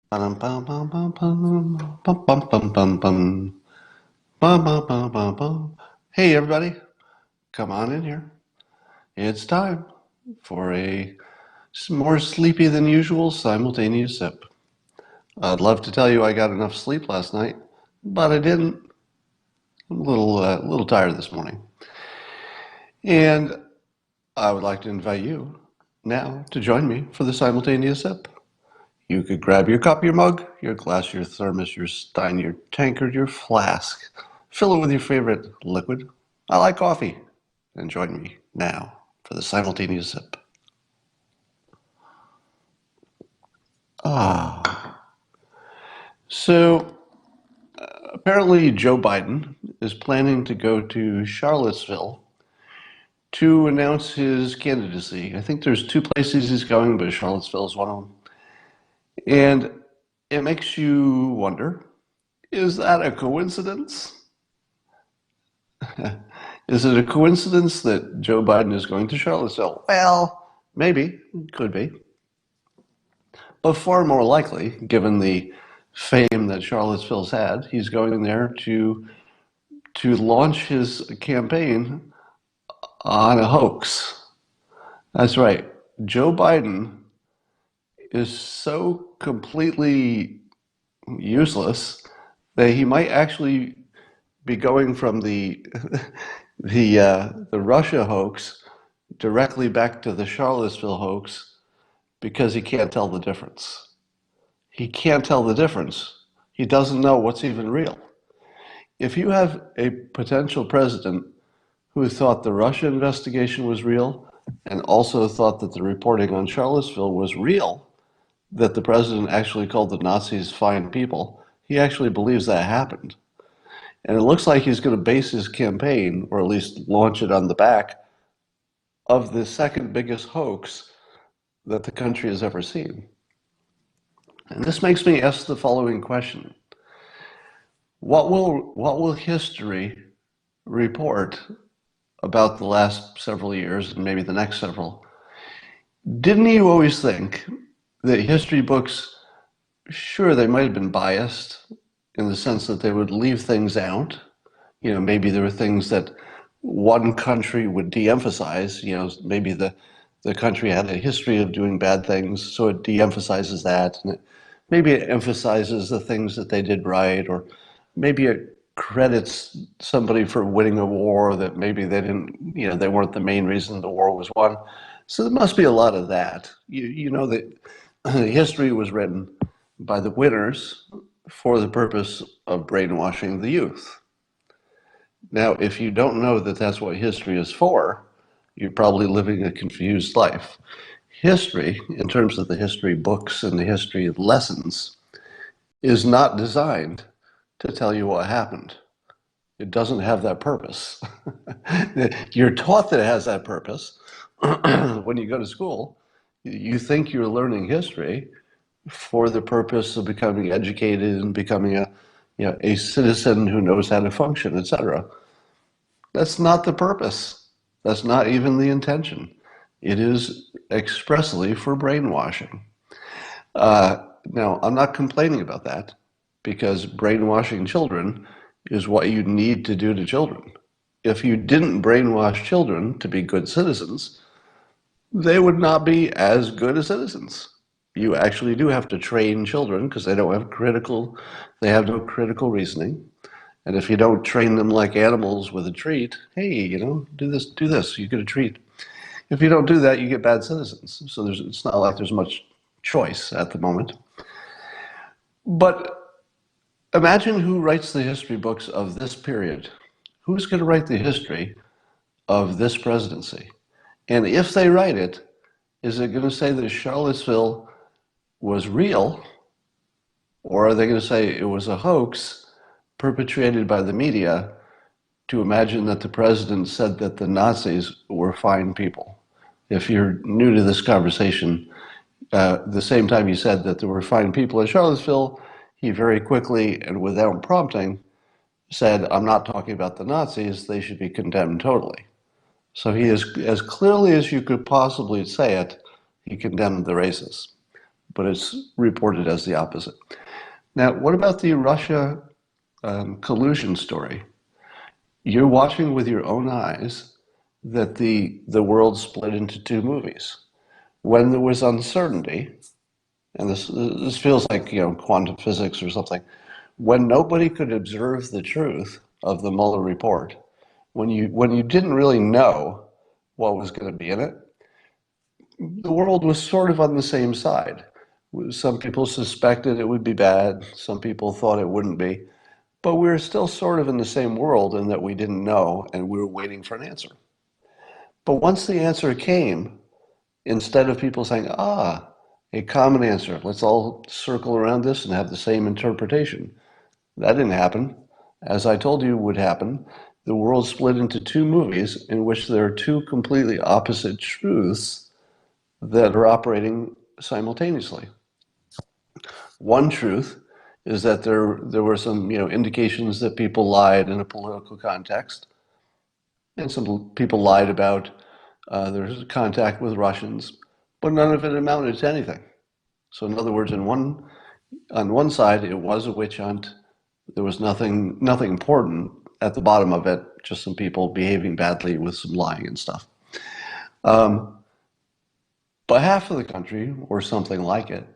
Bum, bum, bum, bum, bum, bum, bum, bum, bum, bum. Bum, bum, bum, bum, bum. Hey, everybody, come on in here. It's time for a more sleepy than usual simultaneous sip. I'd love to tell you I got enough sleep last night, but I didn't. I'm a little tired this morning. And I would like to invite you now to join me for the simultaneous sip. You could grab your cup, your mug, your glass, your thermos, your stein, your tankard, your flask. Fill it with your favorite liquid. I like coffee. And join me now for the simultaneous sip. Ah. So apparently Joe Biden is planning to go to Charlottesville to announce his candidacy. I think there's two places he's going, but Charlottesville is one of them. And it makes you wonder, is that a coincidence? Is it a coincidence that Joe Biden is going to Charlottesville? Well, maybe, could be. But far more likely, given the fame that Charlottesville's had, he's going there to launch his campaign on a hoax. That's right. Joe Biden is so completely useless that he might actually be going from the Russia hoax directly back to the Charlottesville hoax because he can't tell the difference. He can't tell the difference. He doesn't know what's even real. If you have a potential president who thought the Russia investigation was real and also thought that the reporting on Charlottesville was real, that the president actually called the Nazis fine people, he actually believes that happened. And it looks like he's going to base his campaign, or at least launch it on the back, of the second biggest hoax that the country has ever seen. And this makes me ask the following question. What will history report about the last several years and maybe the next several? Didn't you always think that history books, sure, they might have been biased in the sense that they would leave things out? Maybe there were things that one country would de-emphasize. Maybe the country had a history of doing bad things, so it de-emphasizes that, and maybe it emphasizes the things that they did right, or maybe it credits somebody for winning a war that maybe they didn't, they weren't the main reason the war was won. So there must be a lot of that. You know that history was written by the winners for the purpose of brainwashing the youth. Now, if you don't know that that's what history is for, you're probably living a confused life. History, in terms of the history books and the history lessons, is not designed to tell you what happened. It doesn't have that purpose. You're taught that it has that purpose when you go to school. You think you're learning history for the purpose of becoming educated and becoming a citizen who knows how to function, etc. That's not the purpose. That's not even the intention. It is expressly for brainwashing. Now, I'm not complaining about that because brainwashing children is what you need to do to children. If you didn't brainwash children to be good citizens, they would not be as good as citizens. You actually do have to train children because they have no critical reasoning. And if you don't train them like animals with a treat, hey, do this, you get a treat. If you don't do that, you get bad citizens. So it's not like there's much choice at the moment. But imagine who writes the history books of this period. Who's going to write the history of this presidency? And if they write it, is it going to say that Charlottesville was real, or are they going to say it was a hoax perpetrated by the media to imagine that the president said that the Nazis were fine people? If you're new to this conversation, the same time he said that there were fine people in Charlottesville, he very quickly and without prompting said, I'm not talking about the Nazis, they should be condemned totally. So he is, as clearly as you could possibly say it, he condemned the racists. but it's reported as the opposite. Now, what about the Russia collusion story? You're watching with your own eyes that the world split into two movies. When there was uncertainty, and this feels like quantum physics or something, when nobody could observe the truth of the Mueller report, when you didn't really know what was going to be in it, the world was sort of on the same side. Some people suspected it would be bad. Some people thought it wouldn't be. But we were still sort of in the same world in that we didn't know and we were waiting for an answer. But once the answer came, instead of people saying, a common answer, let's all circle around this and have the same interpretation, that didn't happen. As I told you would happen, the world split into two movies in which there are two completely opposite truths that are operating simultaneously. One truth is that there were some indications that people lied in a political context, and some people lied about there's contact with Russians, but none of it amounted to anything. So in other words, on one side it was a witch hunt. There was nothing important at the bottom of it, just some people behaving badly with some lying and stuff. But half of the country, or something like it,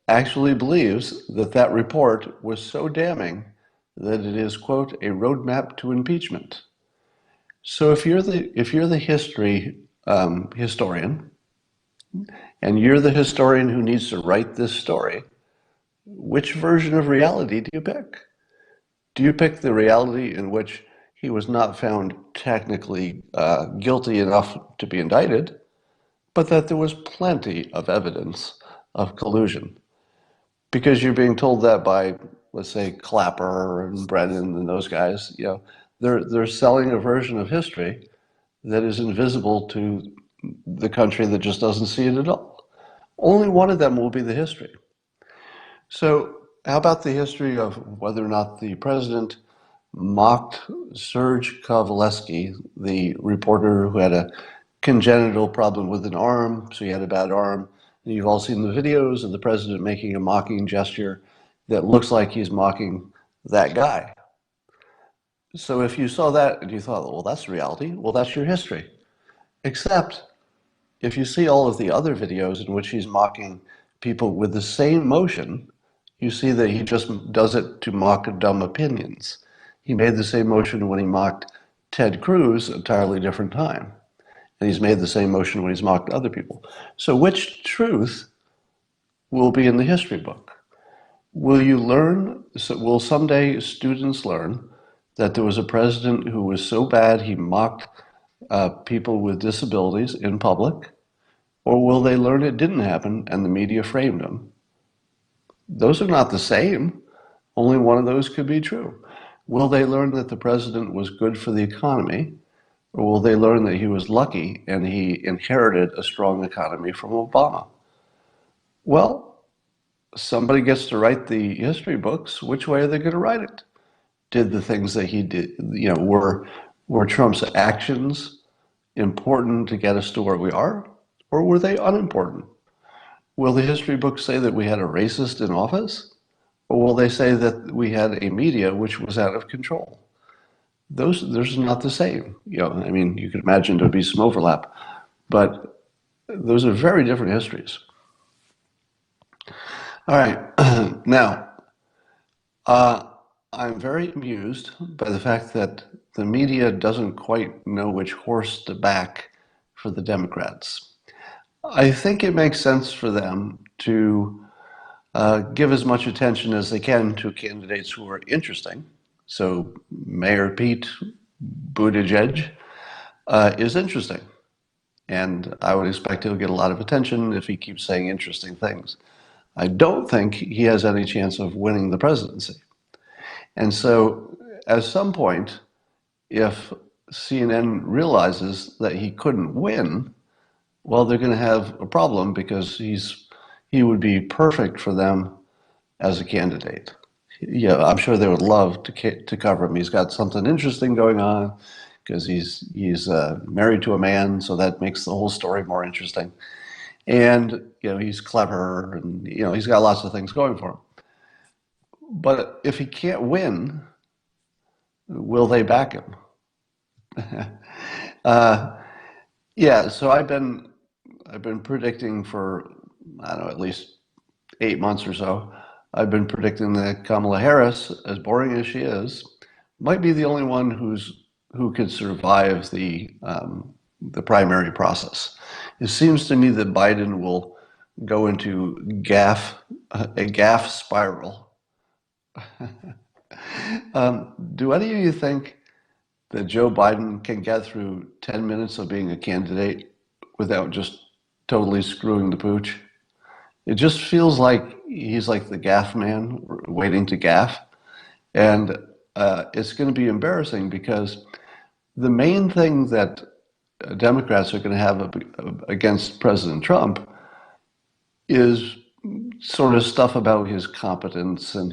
actually believes that that report was so damning that it is, quote, a roadmap to impeachment. So if you're the historian, and you're the historian who needs to write this story, which version of reality do you pick? Do you pick the reality in which he was not found technically guilty enough to be indicted, but that there was plenty of evidence of collusion? Because you're being told that by, let's say, Clapper and Brennan and those guys, they're selling a version of history that is invisible to the country that just doesn't see it at all. Only one of them will be the history. So how about the history of whether or not the president mocked Serge Kovaleski, the reporter who had a congenital problem with an arm, so he had a bad arm. And you've all seen the videos of the president making a mocking gesture that looks like he's mocking that guy. So if you saw that and you thought, well, that's reality, well, that's your history. Except if you see all of the other videos in which he's mocking people with the same motion, you see that he just does it to mock dumb opinions. He made the same motion when he mocked Ted Cruz, an entirely different time. And he's made the same motion when he's mocked other people. So which truth will be in the history book? Will someday students learn that there was a president who was so bad he mocked people with disabilities in public? Or will they learn it didn't happen and the media framed him? Those are not the same. Only one of those could be true. Will they learn that the president was good for the economy? Or will they learn that he was lucky and he inherited a strong economy from Obama? Well, somebody gets to write the history books. Which way are they going to write it? Did the things that he did, were Trump's actions important to get us to where we are? Or were they unimportant? Will the history books say that we had a racist in office? Or will they say that we had a media which was out of control? Those are not the same. You could imagine there'd be some overlap, but those are very different histories. All right, now, I'm very amused by the fact that the media doesn't quite know which horse to back for the Democrats. I think it makes sense for them to give as much attention as they can to candidates who are interesting. So Mayor Pete Buttigieg is interesting. And I would expect he'll get a lot of attention if he keeps saying interesting things. I don't think he has any chance of winning the presidency. And so at some point, if CNN realizes that he couldn't win, well, they're going to have a problem because he would be perfect for them as a candidate. Yeah, I'm sure they would love to cover him. He's got something interesting going on because he's married to a man, so that makes the whole story more interesting. And, he's clever and, he's got lots of things going for him. But if he can't win, will they back him? uh, yeah, so I've been predicting for, I don't know, at least 8 months or so. I've been predicting that Kamala Harris, as boring as she is, might be the only one who could survive the primary process. It seems to me that Biden will go into a gaffe spiral. Do any of you think that Joe Biden can get through 10 minutes of being a candidate without just totally screwing the pooch? It just feels like he's like the gaff man waiting to gaff. And it's going to be embarrassing because the main thing that Democrats are going to have against President Trump is sort of stuff about his competence and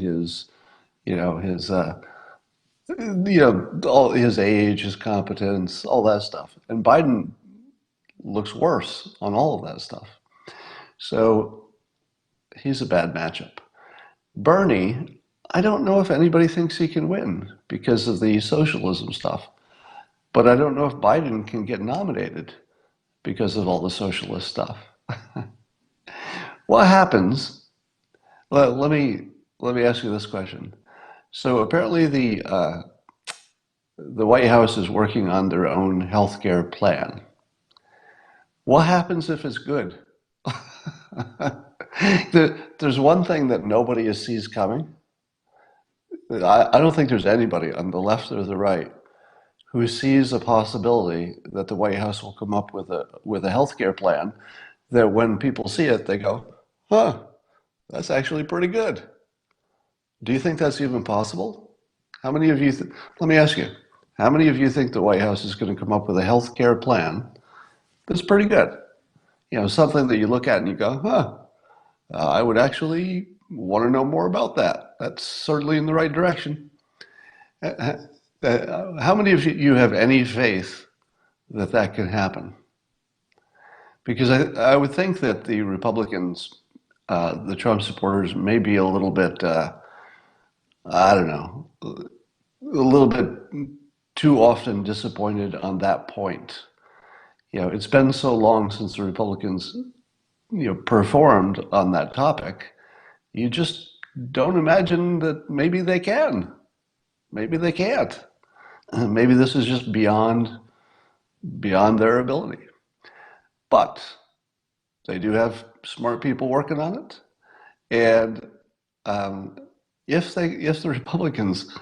all his age, his competence, all that stuff. And Biden looks worse on all of that stuff. So he's a bad matchup. Bernie, I don't know if anybody thinks he can win because of the socialism stuff. But I don't know if Biden can get nominated because of all the socialist stuff. What happens? Let me ask you this question. So apparently the White House is working on their own health care plan. What happens if it's good? There's one thing that nobody sees coming. I don't think there's anybody on the left or the right who sees a possibility that the White House will come up with a healthcare plan that when people see it, they go, "Huh, that's actually pretty good." Do you think that's even possible? How many of you? Let me ask you, how many of you think the White House is going to come up with a healthcare plan that's pretty good? Something that you look at and you go, "Huh, I would actually want to know more about that. That's certainly in the right direction." How many of you have any faith that that can happen? Because I would think that the Republicans, the Trump supporters, may be a little bit, I don't know, a little bit too often disappointed on that point. It's been so long since the Republicans, performed on that topic. You just don't imagine that maybe they can. Maybe they can't. Maybe this is just beyond their ability. But they do have smart people working on it. And um, if the Republicans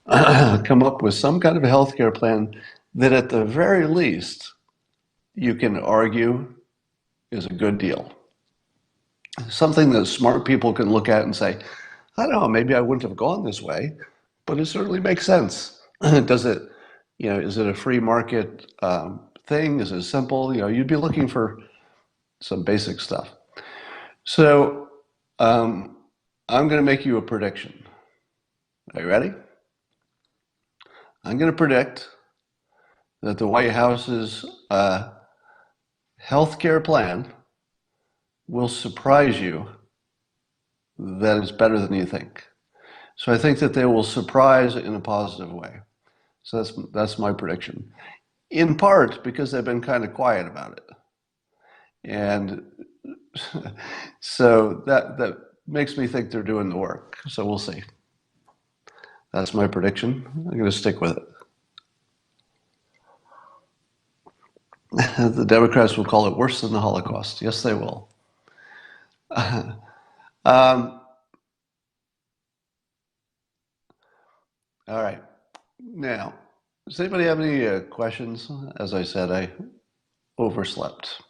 come up with some kind of a healthcare plan that at the very least you can argue is a good deal, something that smart people can look at and say, I don't know, maybe I wouldn't have gone this way, but it certainly makes sense. Does it, is it a free market thing? Is it simple? You'd be looking for some basic stuff. So I'm going to make you a prediction. Are you ready? I'm going to predict that the White House's health care plan will surprise you that it's better than you think. So I think that they will surprise in a positive way. So that's my prediction. In part because they've been kind of quiet about it. And so that makes me think they're doing the work. So we'll see. That's my prediction. I'm going to stick with it. The Democrats will call it worse than the Holocaust. Yes, they will. All right. Now, does anybody have any questions? As I said, I overslept.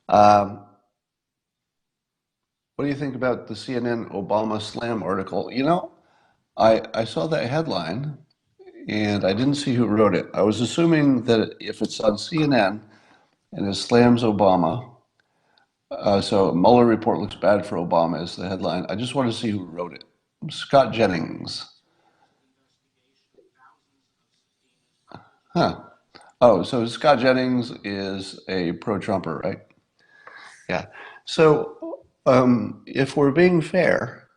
What do you think about the CNN Obama slam article? I saw that headline and I didn't see who wrote it. I was assuming that if it's on CNN and it slams Obama, so Mueller report looks bad for Obama is the headline. I just want to see who wrote it. Scott Jennings. Huh. Oh, so Scott Jennings is a pro-Trumper, right? Yeah. So if we're being fair,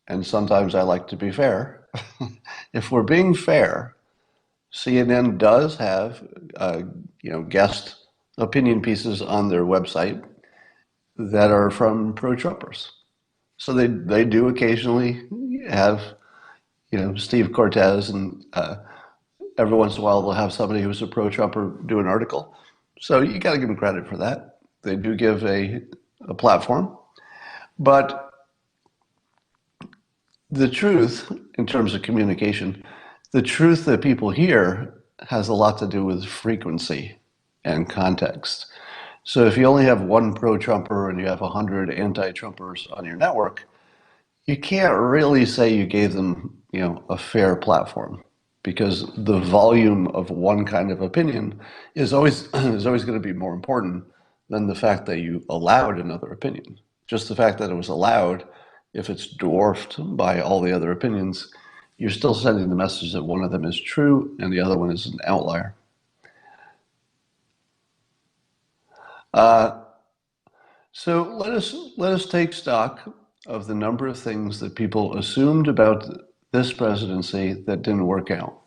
and sometimes I like to be fair, if we're being fair, CNN does have guest opinion pieces on their website that are from pro-Trumpers. So they do occasionally have Steve Cortez, and every once in a while they'll have somebody who's a pro-Trumper do an article. So you got to give them credit for that. They do give a platform. But the truth, in terms of communication, the truth that people hear has a lot to do with frequency and context. So if you only have one pro-Trumper and you have 100 anti-Trumpers on your network, you can't really say you gave them, a fair platform, because the volume of one kind of opinion is always is always going to be more important than the fact that you allowed another opinion. Just the fact that it was allowed, if it's dwarfed by all the other opinions, you're still sending the message that one of them is true and the other one is an outlier. Uh, so let us take stock of the number of things that people assumed about this presidency that didn't work out.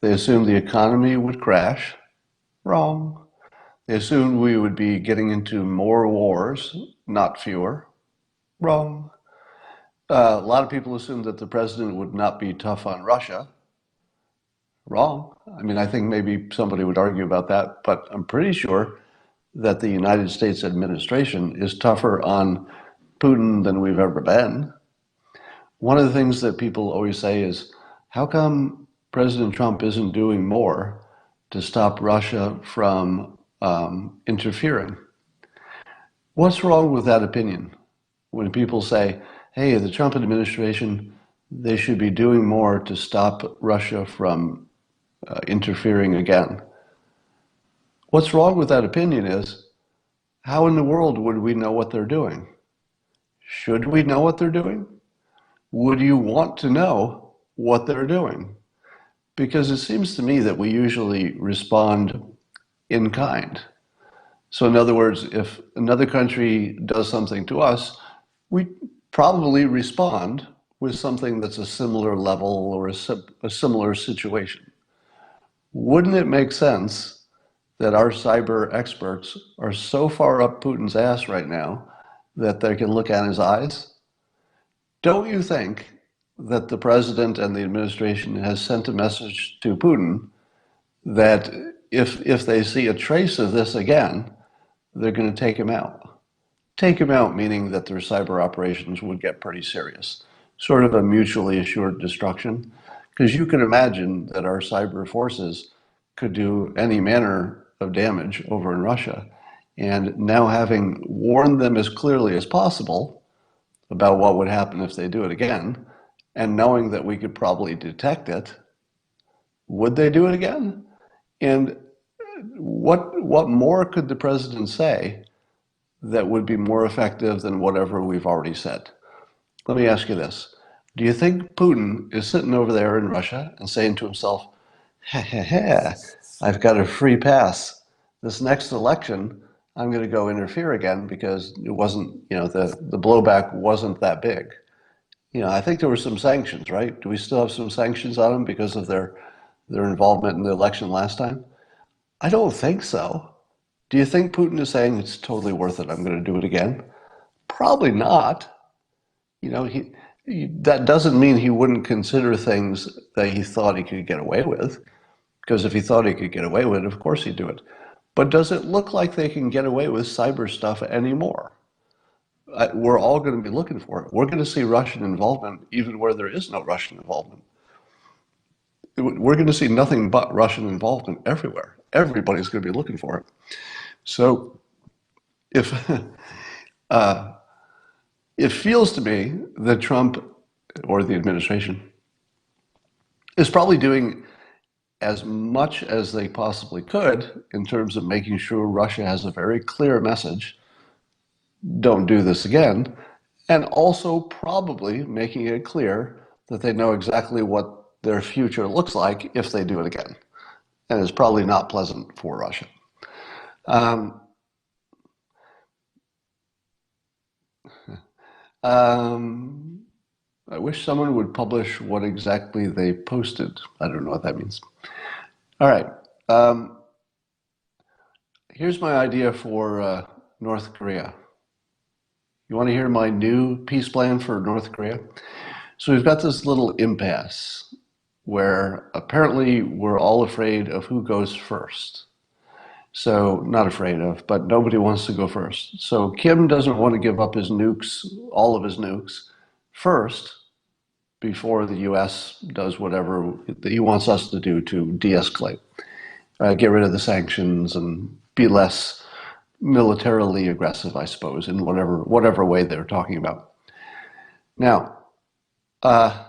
They assumed the economy would crash. Wrong. They assumed we would be getting into more wars, not fewer. Wrong. A lot of people assumed that the president would not be tough on Russia. Wrong. I mean, I think maybe somebody would argue about that, but I'm pretty sure that the United States administration is tougher on Putin than we've ever been. One of the things that people always say is, how come President Trump isn't doing more to stop Russia from interfering? What's wrong with that opinion? When people say, hey, the Trump administration, they should be doing more to stop Russia from interfering again. What's wrong with that opinion is, how in the world would we know what they're doing? Should we know what they're doing? Would you want to know what they're doing? Because it seems to me that we usually respond in kind. So in other words, if another country does something to us, we probably respond with something that's a similar level or a similar situation. Wouldn't it make sense that our cyber experts are so far up Putin's ass right now that they can look at his eyes? Don't you think that the president and the administration has sent a message to Putin that if they see a trace of this again, they're going to take him out? Take him out, meaning that their cyber operations would get pretty serious, sort of a mutually assured destruction. Because you can imagine that our cyber forces could do any manner of damage over in Russia. And now, having warned them as clearly as possible about what would happen if they do it again, and knowing that we could probably detect it, would they do it again? And what more could the president say that would be more effective than whatever we've already said? Let me ask you this. Do you think Putin is sitting over there in Russia and saying to himself, ha ha ha, I've got a free pass. This next election, I'm going to go interfere again because it wasn't, the blowback wasn't that big. I think there were some sanctions, right? Do we still have some sanctions on them because of their involvement in the election last time? I don't think so. Do you think Putin is saying it's totally worth it? I'm going to do it again? Probably not. That doesn't mean he wouldn't consider things that he thought he could get away with. Because if he thought he could get away with it, of course he'd do it. But does it look like they can get away with cyber stuff anymore? We're all going to be looking for it. We're going to see Russian involvement even where there is no Russian involvement. We're going to see nothing but Russian involvement everywhere. Everybody's going to be looking for it. So if it feels to me that Trump or the administration is probably doing as much as they possibly could in terms of making sure Russia has a very clear message, don't do this again, and also probably making it clear that they know exactly what their future looks like if they do it again. And it's probably not pleasant for Russia. Um, Um, I wish someone would publish what exactly they posted. I don't know what that means. All right. Um, Here's my idea for North Korea. You want to hear my new peace plan for North Korea? So we've got this little impasse where apparently we're all afraid of who goes first. So, not afraid of, but nobody wants to go first. So Kim doesn't want to give up his nukes, all of his nukes, first before the US does whatever that he wants us to do to de-escalate, get rid of the sanctions and be less militarily aggressive, I suppose, in whatever way they're talking about. Now, uh,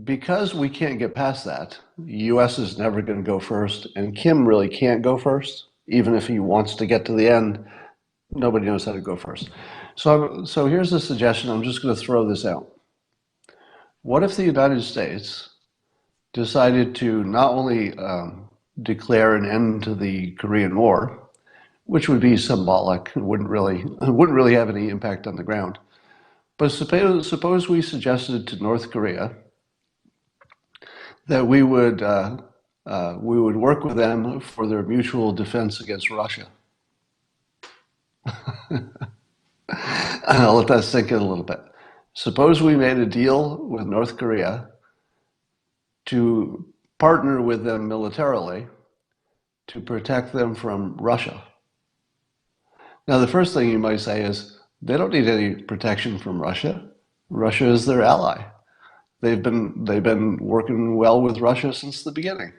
because we can't get past that, the US is never going to go first, and Kim really can't go first, even if he wants to get to the end. Nobody knows how to go first. So here's a suggestion. I'm just going to throw this out. What if the United States decided to not only declare an end to the Korean War, which would be symbolic, wouldn't really have any impact on the ground, but suppose we suggested to North Korea that we would work with them for their mutual defense against Russia. I'll let that sink in a little bit. Suppose we made a deal with North Korea to partner with them militarily to protect them from Russia. Now, the first thing you might say is they don't need any protection from Russia. Russia is their ally. They've been working well with Russia since the beginning.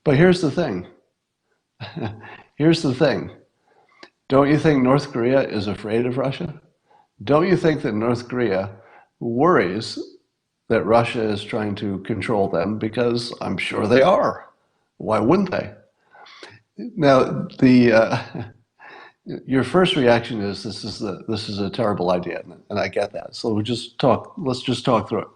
But here's the thing. Here's the thing. Don't you think North Korea is afraid of Russia? Don't you think that North Korea worries that Russia is trying to control them? Because I'm sure they are. Why wouldn't they? Now, your first reaction is this is a terrible idea, and I get that. So let's just talk through it.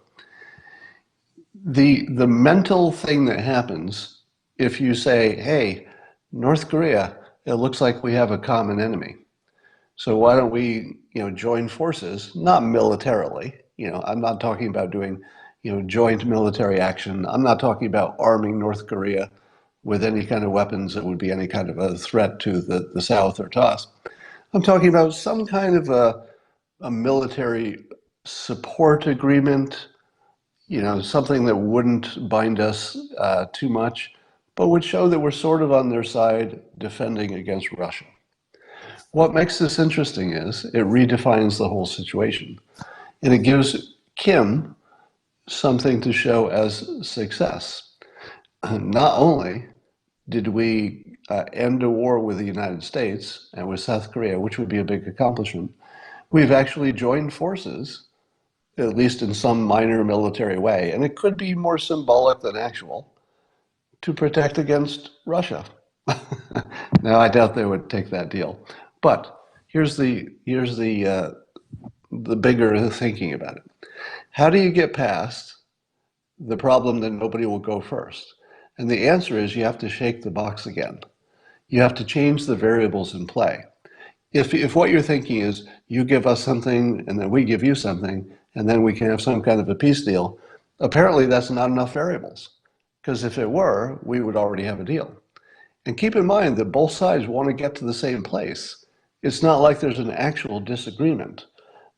The mental thing that happens if you say, hey, North Korea, it looks like we have a common enemy. So why don't we, join forces, not militarily. I'm not talking about doing, joint military action. I'm not talking about arming North Korea with any kind of weapons that would be any kind of a threat to the South or to us. I'm talking about some kind of a military support agreement, something that wouldn't bind us too much, but would show that we're sort of on their side defending against Russia. What makes this interesting is it redefines the whole situation. And it gives Kim something to show as success. Not only did we end a war with the United States and with South Korea, which would be a big accomplishment, we've actually joined forces, at least in some minor military way, and it could be more symbolic than actual, to protect against Russia. Now, I doubt they would take that deal. But here's the bigger thinking about it. How do you get past the problem that nobody will go first? And the answer is you have to shake the box again. You have to change the variables in play. If what you're thinking is you give us something and then we give you something and then we can have some kind of a peace deal, apparently that's not enough variables. Because if it were, we would already have a deal. And keep in mind that both sides want to get to the same place. It's not like there's an actual disagreement.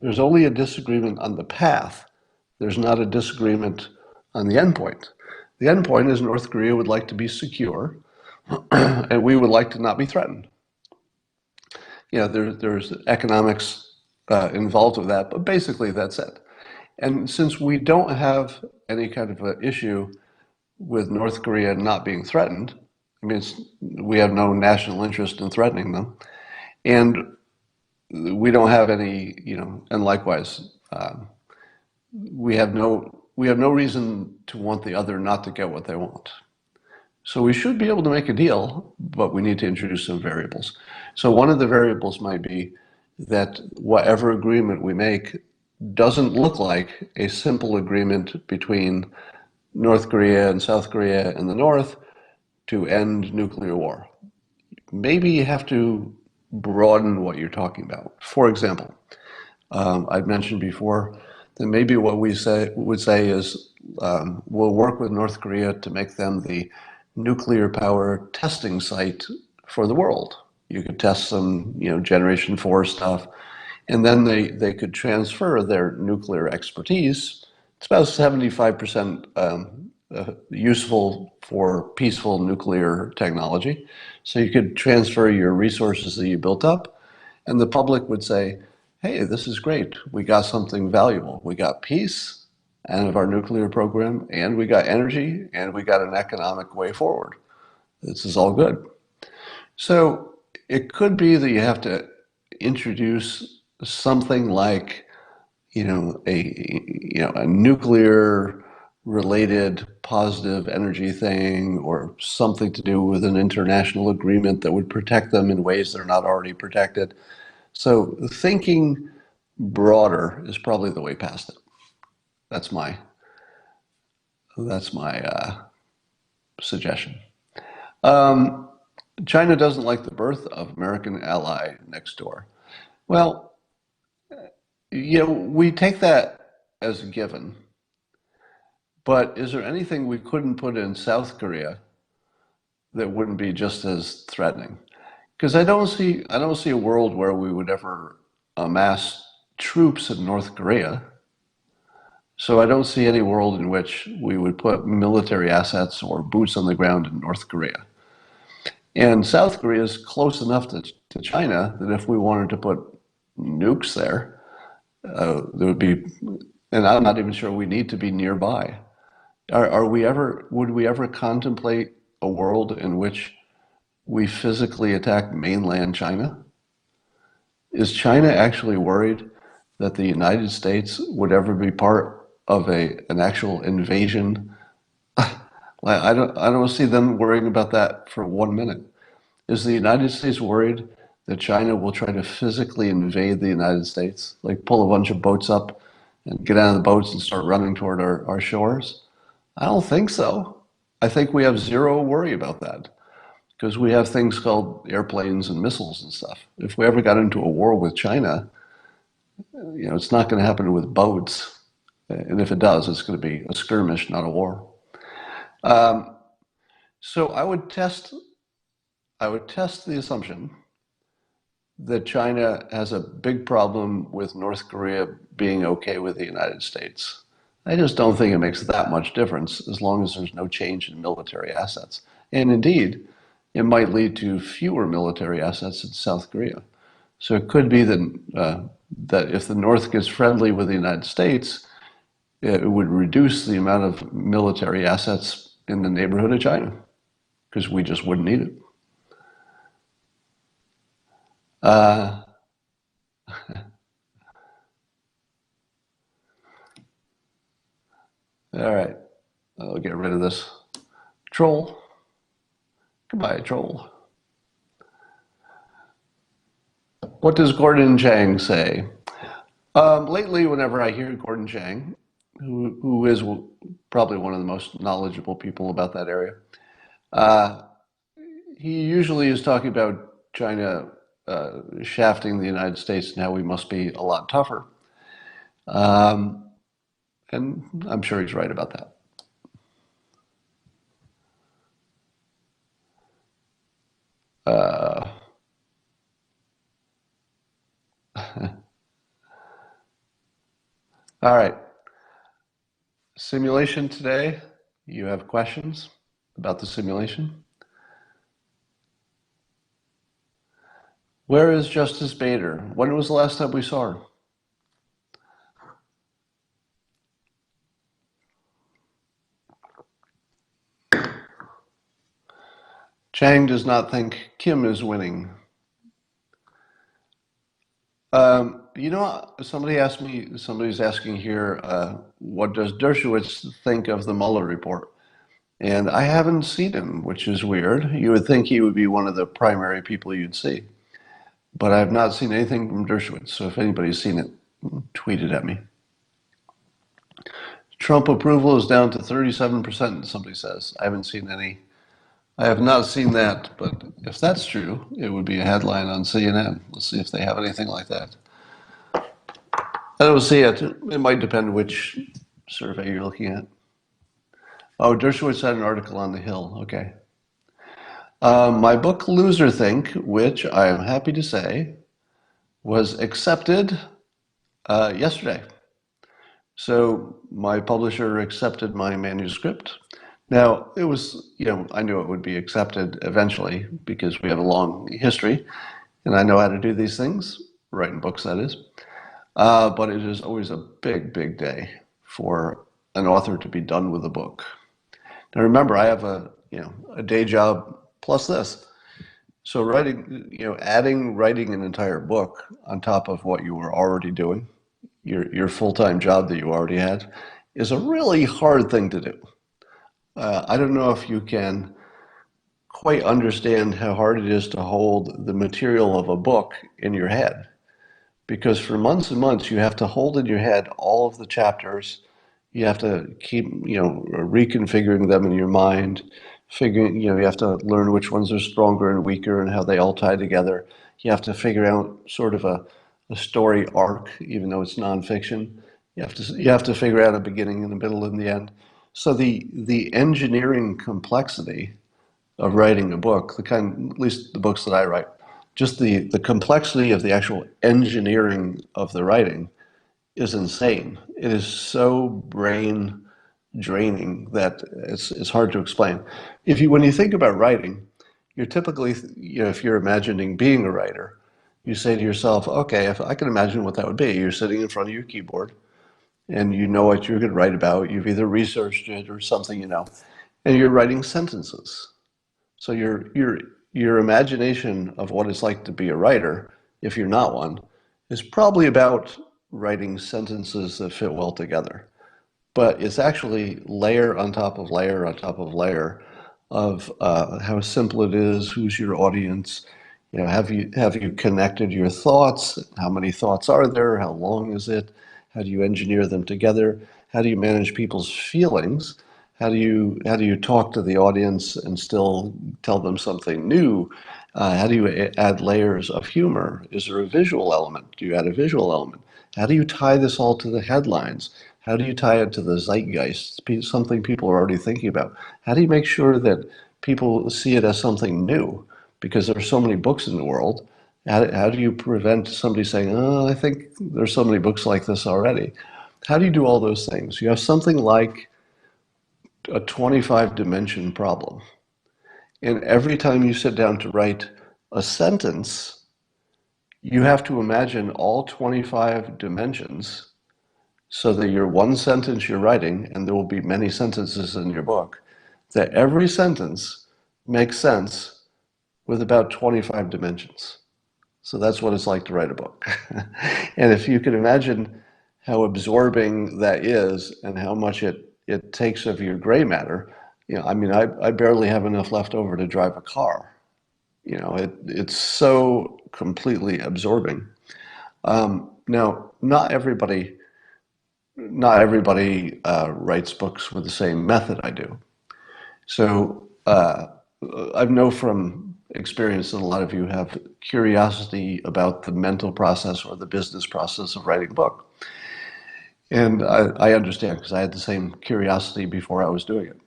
There's only a disagreement on the path. There's not a disagreement on the endpoint. The endpoint is North Korea would like to be secure, and we would like to not be threatened. There's economics involved with that, but basically that's it. And since we don't have any kind of an issue with North Korea not being threatened, I mean, we have no national interest in threatening them, and we don't have any, and likewise, we have no reason to want the other not to get what they want. So we should be able to make a deal, but we need to introduce some variables. So one of the variables might be that whatever agreement we make doesn't look like a simple agreement between North Korea and South Korea in the North to end nuclear war. Maybe you have to broaden what you're talking about. For example, I'd mentioned before that maybe what we would say is we'll work with North Korea to make them the nuclear power testing site for the world. You could test some, Generation 4 stuff, and then they could transfer their nuclear expertise. It's about 75% useful for peaceful nuclear technology. So you could transfer your resources that you built up, and the public would say, hey, this is great. We got something valuable. We got peace out of our nuclear program, and we got energy, and we got an economic way forward. This is all good. So it could be that you have to introduce something like, a nuclear related positive energy thing, or something to do with an international agreement that would protect them in ways they're not already protected. So thinking broader is probably the way past it. That's my suggestion. Um, China doesn't like the birth of American ally next door. Well, we take that as a given, but is there anything we couldn't put in South Korea that wouldn't be just as threatening? Because I don't see a world where we would ever amass troops in North Korea. So I don't see any world in which we would put military assets or boots on the ground in North Korea. And South Korea is close enough to China that if we wanted to put nukes there, there would be, and I'm not even sure we need to be nearby. Would we ever contemplate a world in which we physically attack mainland China? Is China actually worried that the United States would ever be part of an actual invasion? I don't see them worrying about that for 1 minute. Is the United States worried that China will try to physically invade the United States, like pull a bunch of boats up and get out of the boats and start running toward our shores? I don't think so. I think we have zero worry about that because we have things called airplanes and missiles and stuff. If we ever got into a war with China, it's not going to happen with boats. And if it does, it's going to be a skirmish, not a war. So I would test the assumption that China has a big problem with North Korea being okay with the United States. I just don't think it makes that much difference as long as there's no change in military assets. And indeed, it might lead to fewer military assets in South Korea. So it could be that if the North gets friendly with the United States, it would reduce the amount of military assets in the neighborhood of China because we just wouldn't need it. Uh, all right, I'll get rid of this troll. Goodbye, troll. What does Gordon Chang say? Lately, whenever I hear Gordon Chang, who is probably one of the most knowledgeable people about that area, uh, he usually is talking about China shafting the United States and how we must be a lot tougher. Um, and I'm sure he's right about that. Uh, all right. Simulation today. You have questions about the simulation? Where is Justice Bader? When was the last time we saw her? Chang does not think Kim is winning. Somebody's asking here, what does Dershowitz think of the Mueller report? And I haven't seen him, which is weird. You would think he would be one of the primary people you'd see. But I have not seen anything from Dershowitz, so if anybody's seen it, tweet it at me. Trump approval is down to 37%, somebody says. I haven't seen any. I have not seen that, but if that's true, it would be a headline on CNN. Let's see if they have anything like that. I don't see it. It might depend which survey you're looking at. Oh, Dershowitz had an article on the Hill. Okay. My book, Loser Think, which I am happy to say was accepted yesterday. So my publisher accepted my manuscript. Now, it was, I knew it would be accepted eventually because we have a long history and I know how to do these things, writing books, that is. But it is always a big, big day for an author to be done with a book. Now, remember, I have a day job plus this. So adding writing an entire book on top of what you were already doing, your full-time job that you already had, is a really hard thing to do. I don't know if you can quite understand how hard it is to hold the material of a book in your head. Because for months and months, you have to hold in your head all of the chapters. You have to keep, reconfiguring them in your mind, you have to learn which ones are stronger and weaker and how they all tie together. You have to figure out sort of a story arc, even though it's nonfiction. You have to figure out a beginning and a middle and the end. So the engineering complexity of writing a book, at least the books that I write, just the complexity of the actual engineering of the writing is insane. It is so brain draining that it's hard to explain. When you think about writing, you're typically, if you're imagining being a writer, you say to yourself, okay, if I can imagine what that would be, you're sitting in front of your keyboard and you know what you're going to write about. You've either researched it or something, and you're writing sentences. So your imagination of what it's like to be a writer, if you're not one, is probably about writing sentences that fit well together. But it's actually layer on top of layer on top of layer of how simple it is, who's your audience, have you connected your thoughts? How many thoughts are there? How long is it? How do you engineer them together? How do you manage people's feelings? How do you talk to the audience and still tell them something new? How do you add layers of humor? Is there a visual element? Do you add a visual element? How do you tie this all to the headlines? How do you tie it to the zeitgeist, something people are already thinking about? How do you make sure that people see it as something new? Because there are so many books in the world. How do you prevent somebody saying, oh, I think there's so many books like this already? How do you do all those things? You have something like a 25 dimension problem. And every time you sit down to write a sentence, you have to imagine all 25 dimensions so that your one sentence you're writing, and there will be many sentences in your book, that every sentence makes sense with about 25 dimensions. So that's what it's like to write a book. And if you can imagine how absorbing that is and how much it takes of your gray matter, I barely have enough left over to drive a car. It's so completely absorbing. Now, not everybody writes books with the same method I do. So I know from experience that a lot of you have curiosity about the mental process or the business process of writing a book. And I understand because I had the same curiosity before I was doing it.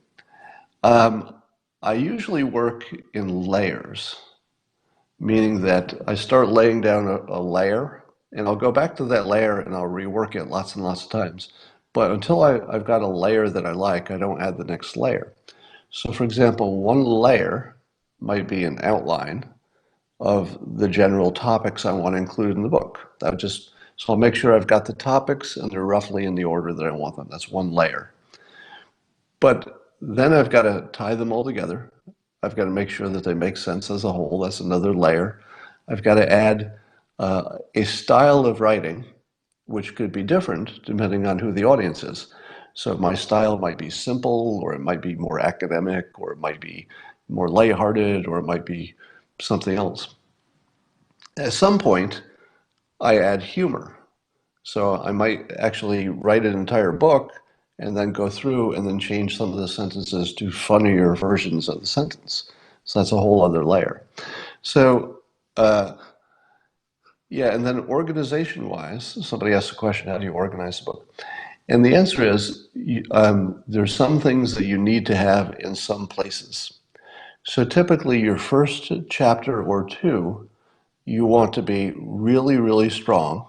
I usually work in layers, meaning that I start laying down a layer and I'll go back to that layer and I'll rework it lots and lots of times. But until I've got a layer that I like, I don't add the next layer. So for example, one layer might be an outline of the general topics I want to include in the book. So I'll make sure I've got the topics and they're roughly in the order that I want them. That's one layer. But then I've got to tie them all together. I've got to make sure that they make sense as a whole. That's another layer. I've got to add a style of writing, which could be different depending on who the audience is. So my style might be simple, or it might be more academic, or it might be more lighthearted, or it might be something else. At some point, I add humor. So I might actually write an entire book and then go through and then change some of the sentences to funnier versions of the sentence. So that's a whole other layer. So Yeah, and then organization-wise, somebody asked the question, how do you organize a book? And the answer is, there's some things that you need to have in some places. So typically your first chapter or two, you want to be really, really strong,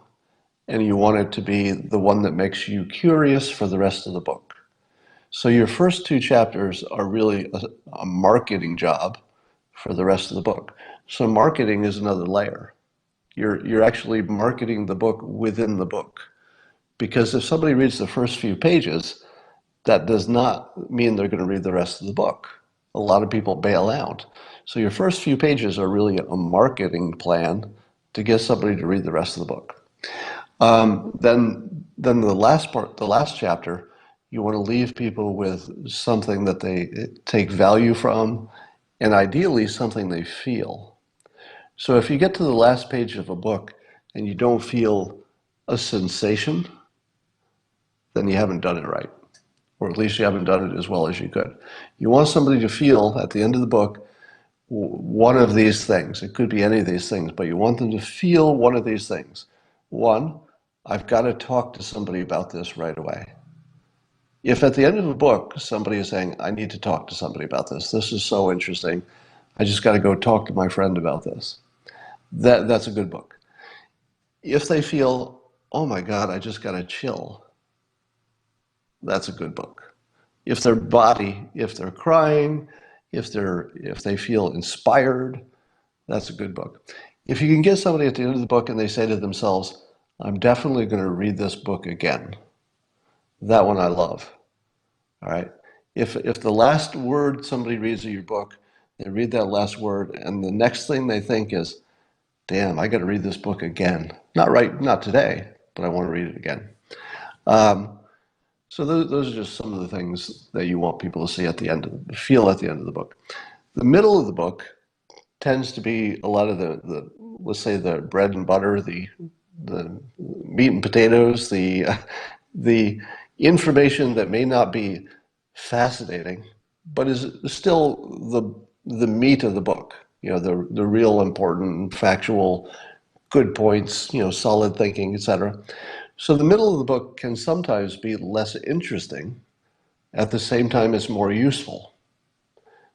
and you want it to be the one that makes you curious for the rest of the book. So your first two chapters are really a marketing job for the rest of the book. So marketing is another layer. You're actually marketing the book within the book. Because if somebody reads the first few pages, that does not mean they're going to read the rest of the book. A lot of people bail out. So your first few pages are really a marketing plan to get somebody to read the rest of the book. Then the last part, the last chapter, you want to leave people with something that they take value from, and ideally something they feel. So if you get to the last page of a book and you don't feel a sensation, then you haven't done it right, or at least you haven't done it as well as you could. You want somebody to feel at the end of the book one of these things. It could be any of these things, but you want them to feel one of these things. One, I've got to talk to somebody about this right away. If at the end of a book, somebody is saying, I need to talk to somebody about this. This is so interesting. I just got to go talk to my friend about this. That's a good book. If they feel, oh my God, I just got to chill, that's a good book. If their body, if they're crying, if they feel inspired, that's a good book. If you can get somebody at the end of the book and they say to themselves, I'm definitely going to read this book again, that one I love. All right. If the last word somebody reads of your book, they read that last word, and the next thing they think is, damn, I got to read this book again. Not today, but I want to read it again. So those are just some of the things that you want people to see at the end feel at the end of the book. The middle of the book tends to be a lot of the let's say the bread and butter, the meat and potatoes, the information that may not be fascinating, but is still the meat of the book. You know, the real important factual good points, solid thinking, etc. So the middle of the book can sometimes be less interesting, at the same time it's more useful.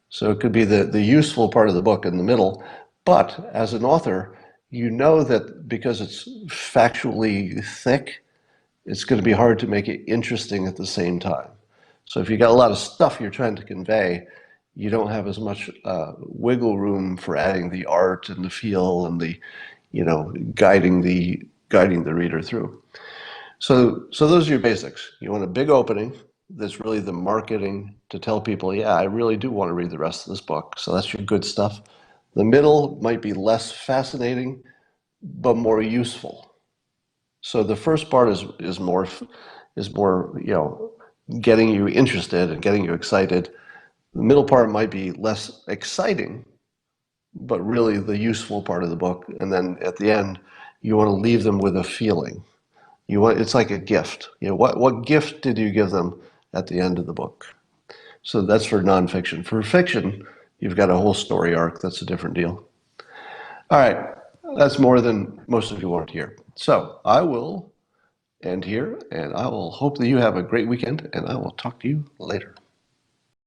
So it could be the useful part of the book in the middle, but as an author, you know that because it's factually thick, it's going to be hard to make it interesting at the same time. So if you got a lot of stuff you're trying to convey, you don't have as much wiggle room for adding the art and the feel and the, guiding the reader through. So those are your basics. You want a big opening that's really the marketing to tell people, yeah, I really do want to read the rest of this book. So that's your good stuff. The middle might be less fascinating, but more useful. So the first part is more getting you interested and getting you excited. The middle part might be less exciting, but really the useful part of the book. And then at the end, you want to leave them with a feeling. It's like a gift. What gift did you give them at the end of the book? So that's for nonfiction. For fiction, you've got a whole story arc. That's a different deal. All right, that's more than most of you want to hear. So I will end here, and I will hope that you have a great weekend, and I will talk to you later.